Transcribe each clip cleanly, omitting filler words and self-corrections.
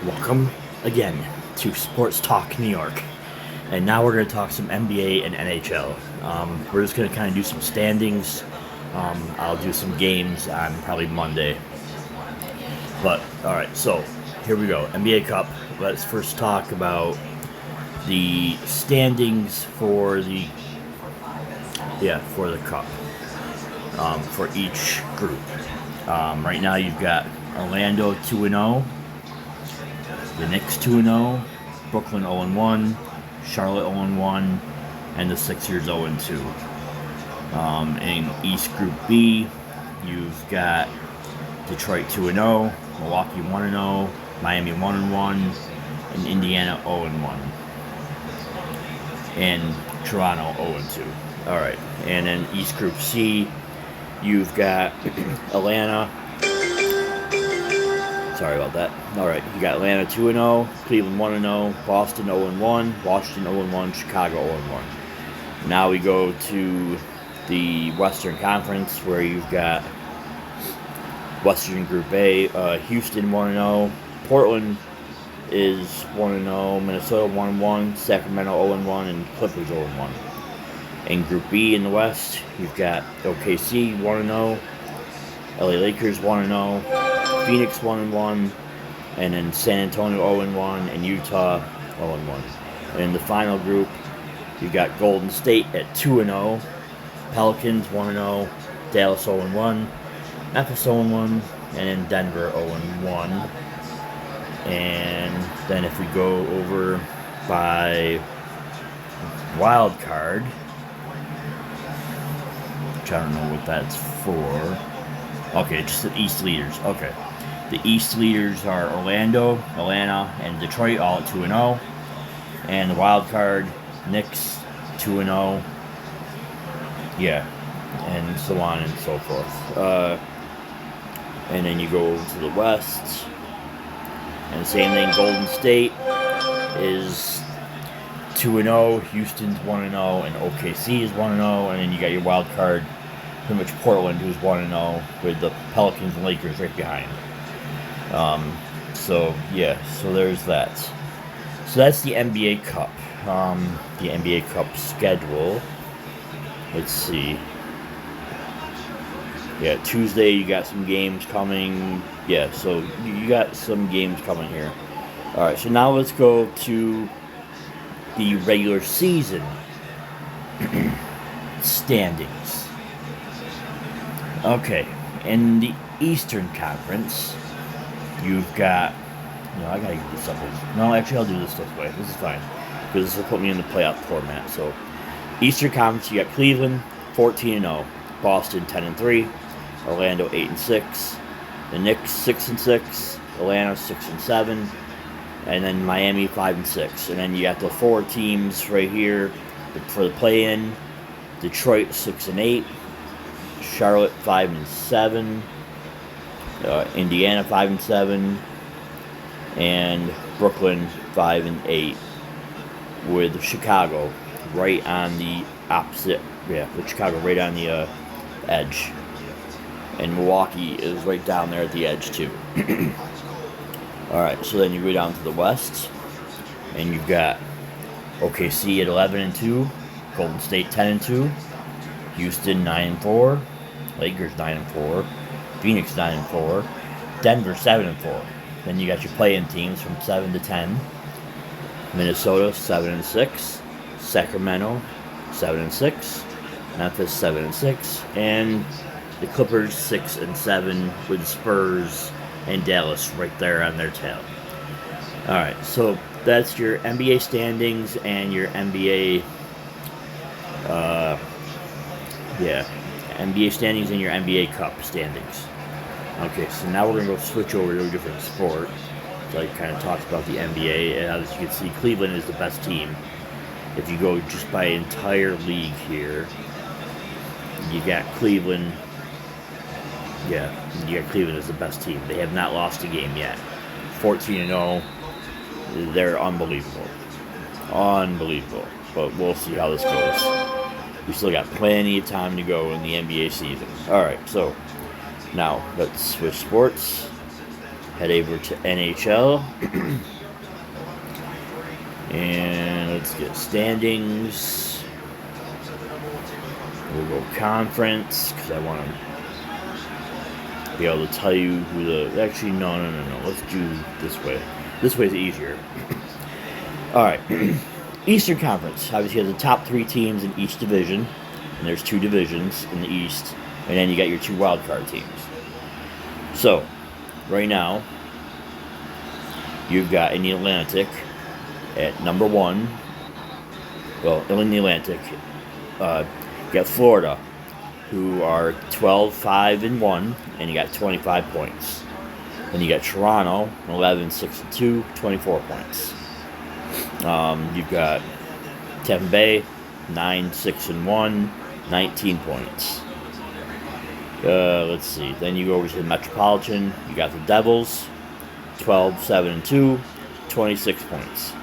Welcome again to Sports Talk New York. And now we're going to talk some NBA and NHL. We're just going to kind of do some standings. I'll do some games on probably Monday. But, alright, so here we go. NBA Cup. Let's first talk about the standings for the cup. For each group. Right now you've got Orlando 2-0. The Knicks 2-0, Brooklyn 0-1, Charlotte 0-1, and the Sixers 0-2. In East Group B, you've got Detroit 2-0, Milwaukee 1-0, Miami 1-1, and Indiana 0-1, and Toronto 0-2. All right, and in East Group C, you've got Atlanta. Sorry about that. Alright, you got Atlanta 2-0, Cleveland 1-0, Boston 0-1, Washington 0-1, Chicago 0-1. Now we go to the Western Conference where you've got Western Group A, Houston 1-0, Portland is 1-0, Minnesota 1-1, Sacramento 0-1, and Clippers 0-1. In Group B in the West, you've got OKC 1-0, LA Lakers 1-0, Phoenix 1-1, and then San Antonio 0-1, and Utah 0-1. And in the final group, you got Golden State at 2-0, Pelicans 1-0, Dallas 0-1, Memphis 0-1, and then Denver 0-1. And then if we go over by wild card, which I don't know what that's for. Okay, just the East leaders. Okay. The East leaders are Orlando, Atlanta, and Detroit, all at 2-0. And the wild card, Knicks, 2-0. Yeah, and so on and so forth. And then you go to the West. And the same thing, Golden State is 2-0, Houston's 1-0, and OKC is 1-0. And then you got your wild card, pretty much Portland, who's 1-0, with the Pelicans and Lakers right behind. So there's that. So that's the NBA Cup. The NBA Cup schedule. Let's see. Yeah, Tuesday you got some games coming. Yeah, so you got some games coming here. Alright, so now let's go to the regular season standings. Okay, in the Eastern Conference, you've got, I gotta get this up. No, actually, I'll do this way. This is fine, because this will put me in the playoff format. So, Eastern Conference, you got Cleveland 14-0, Boston 10-3, Orlando 8-6, the Knicks 6-6, Atlanta 6-7, and then Miami 5-6. And then you got the four teams right here for the play-in: Detroit 6-8. Charlotte 5-7, Indiana 5-7, and Brooklyn 5-8, with Chicago right on the opposite. Yeah, with Chicago right on the edge, and Milwaukee is right down there at the edge too. All right, so then you go down to the West, and you've got OKC at 11-2, Golden State 10-2, Houston 9-4. Lakers 9-4, Phoenix 9-4, Denver 7-4. Then you got your play-in teams from 7-10. Minnesota 7-6, Sacramento 7-6, Memphis 7-6, and the Clippers 6-7 with Spurs and Dallas right there on their tail. All right, so that's your NBA standings and your NBA. NBA standings and your NBA Cup standings. Okay, so now we're going to go switch over to a different sport. So I kind of talked about the NBA, and as you can see, Cleveland is the best team. If you go just by entire league here, you got Cleveland. Yeah, you got Cleveland as the best team. They have not lost a game yet. 14-0. They're unbelievable. Unbelievable. But we'll see how this goes. We still got plenty of time to go in the NBA season. Alright, so now let's switch sports. head over to NHL. And let's get standings. We'll go conference, because I want to be able to tell you who the... Actually, no. Let's do this way. This way is easier. Alright. Eastern Conference obviously has the top 3 teams in each division. And there's 2 divisions in the East. And then you got your 2 wildcard teams. So, right now, you've got in the Atlantic at number 1. Well, in the Atlantic, you got Florida, who are 12-5-1, and you got 25 points. Then you got Toronto, 11-6-2, 24 points. You've got Tampa Bay, 9-6-1, 19 points. Let's see. Then you go over to the Metropolitan. You got the Devils, 12-7-2, 26 points.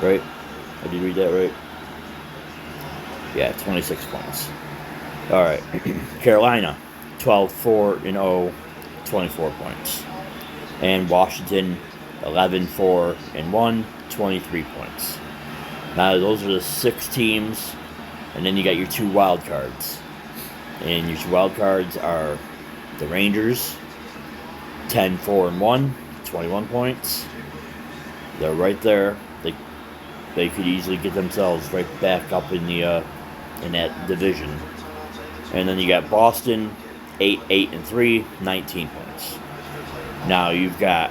Right? Did you read that right? Yeah, 26 points. All right. Carolina, 12-4-0, 24 points. And Washington, 11-4-1, 23 points. Now, those are the 6 teams. And then you got your 2 wild cards. And your 2 wild cards are the Rangers, 10-4-1, 21 points. They're right there. They could easily get themselves right back up in the in that division. And then you got Boston, 8-8-3, 19 points. Now you've got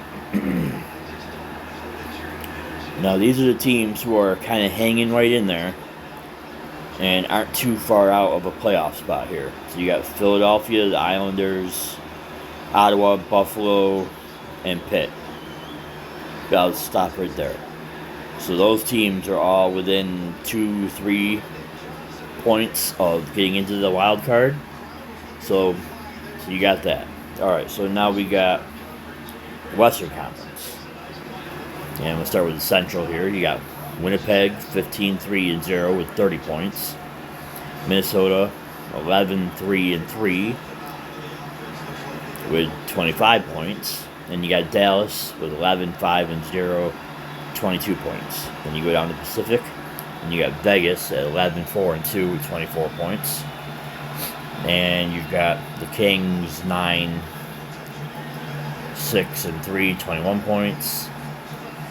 now these are the teams who are kind of hanging right in there and aren't too far out of a playoff spot here. So you got Philadelphia, the Islanders, Ottawa, Buffalo, and Pitt. I'll stop right there. So those teams are all within 2-3 points of getting into the wild card. So you got that. All right, so now we got the Western Conference. And we'll start with the Central here. You got Winnipeg, 15-3-0 with 30 points. Minnesota, 11-3-3 with 25 points. And you got Dallas with 11-5-0, 22 points. Then you go down to the Pacific, and you got Vegas at 11-4-2 with 24 points. And you've got the Kings 9-6-3, 21 points.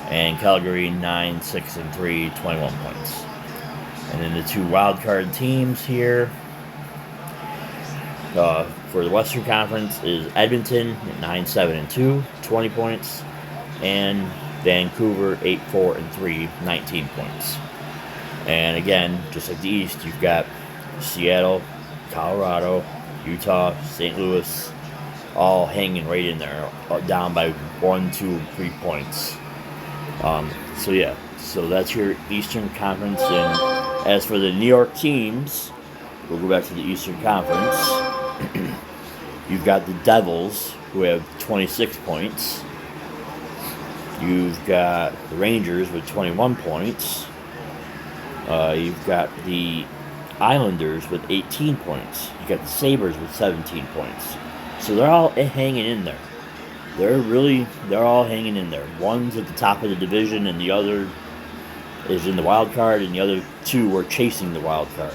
And Calgary 9-6-3, 21 points. And then the 2 wildcard teams here for the Western Conference is Edmonton at 9-7-2, 20 points, and Vancouver 8-4-3, 19 points. And again, just like the East, you've got Seattle, Colorado, Utah, St. Louis, all hanging right in there, down by 1, 2, 3 points. So that's your Eastern Conference. And as for the New York teams, we'll go back to the Eastern Conference. You've got the Devils, who have 26 points. You've got the Rangers with 21 points. You've got the Islanders with 18 points. You've got the Sabres with 17 points. So they're all hanging in there. They're all hanging in there. One's at the top of the division, and the other is in the wild card, and the other 2 are chasing the wild card.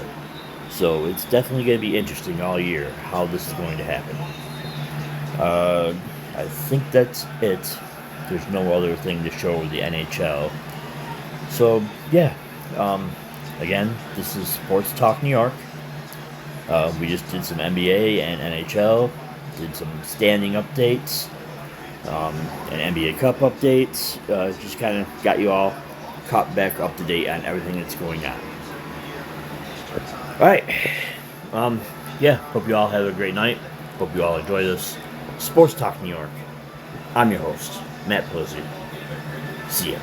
So it's definitely going to be interesting all year how this is going to happen. I think that's it. There's no other thing to show with the NHL. So, yeah. Again, this is Sports Talk New York. We just did some NBA and NHL. Did some standing updates. And NBA Cup updates. Just kind of got you all caught back up to date on everything that's going on. Alright. Hope you all have a great night. Hope you all enjoy this Sports Talk New York. I'm your host, Matt Pelisi. See ya.